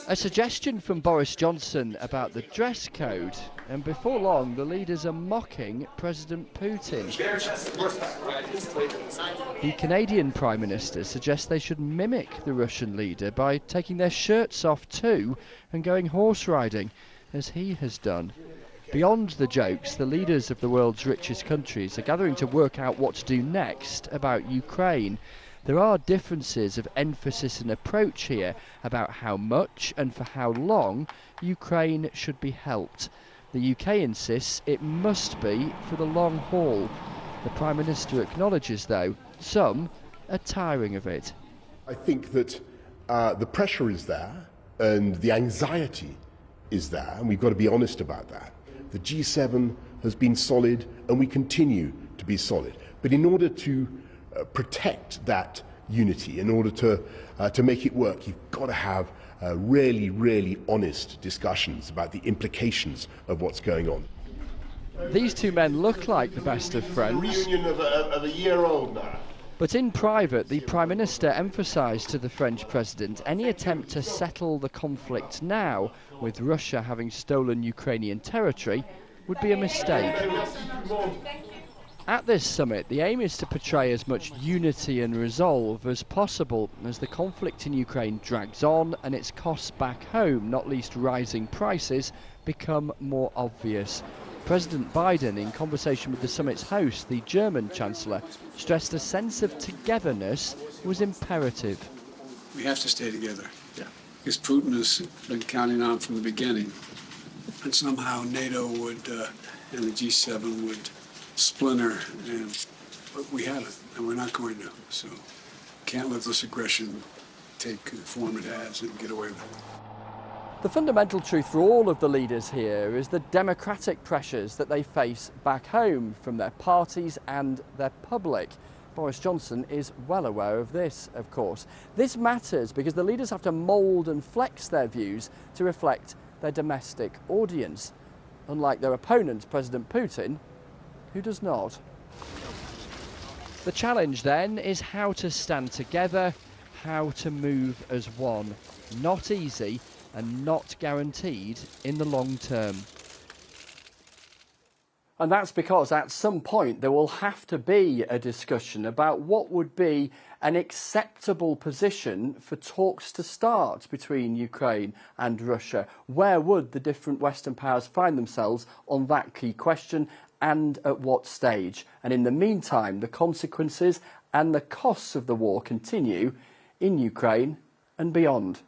A suggestion from Boris Johnson about the dress code, and before long the leaders are mocking President Putin. The Canadian Prime Minister suggests they should mimic the Russian leader by taking their shirts off too and going horse riding, as he has done. Beyond the jokes, the leaders of the world's richest countries are gathering to work out what to do next about Ukraine. There are differences of emphasis and approach here about how much and for how long Ukraine should be helped. The UK insists it must be for the long haul. The Prime Minister acknowledges, though, some are tiring of it. I think that the pressure is there and the anxiety is there, and we've got to be honest about that. The G7 has been solid and we continue to be solid. But in order to protect that unity, in order to make it work, you've got to have really, really honest discussions about the implications of what's going on. These two men look like the best of friends. A reunion of a year old now. But in private, the Prime Minister emphasised to the French President any attempt to settle the conflict now, with Russia having stolen Ukrainian territory, would be a mistake. At this summit, the aim is to portray as much unity and resolve as possible as the conflict in Ukraine drags on and its costs back home, not least rising prices, become more obvious. President Biden, in conversation with the summit's host, the German Chancellor, stressed a sense of togetherness was imperative. We have to stay together, because Putin has been counting on from the beginning. And somehow NATO would, and the G7 would splinter, but we haven't, and we're not going to. So can't let this aggression take the form it has and get away with it. The fundamental truth for all of the leaders here is the democratic pressures that they face back home from their parties and their public. Boris Johnson is well aware of this, of course. This matters because the leaders have to mould and flex their views to reflect their domestic audience, unlike their opponent, President Putin, who does not. The challenge then is how to stand together, how to move as one. Not easy and not guaranteed in the long term. And that's because at some point there will have to be a discussion about what would be an acceptable position for talks to start between Ukraine and Russia. Where would the different Western powers find themselves on that key question, and at what stage? And in the meantime, the consequences and the costs of the war continue in Ukraine and beyond.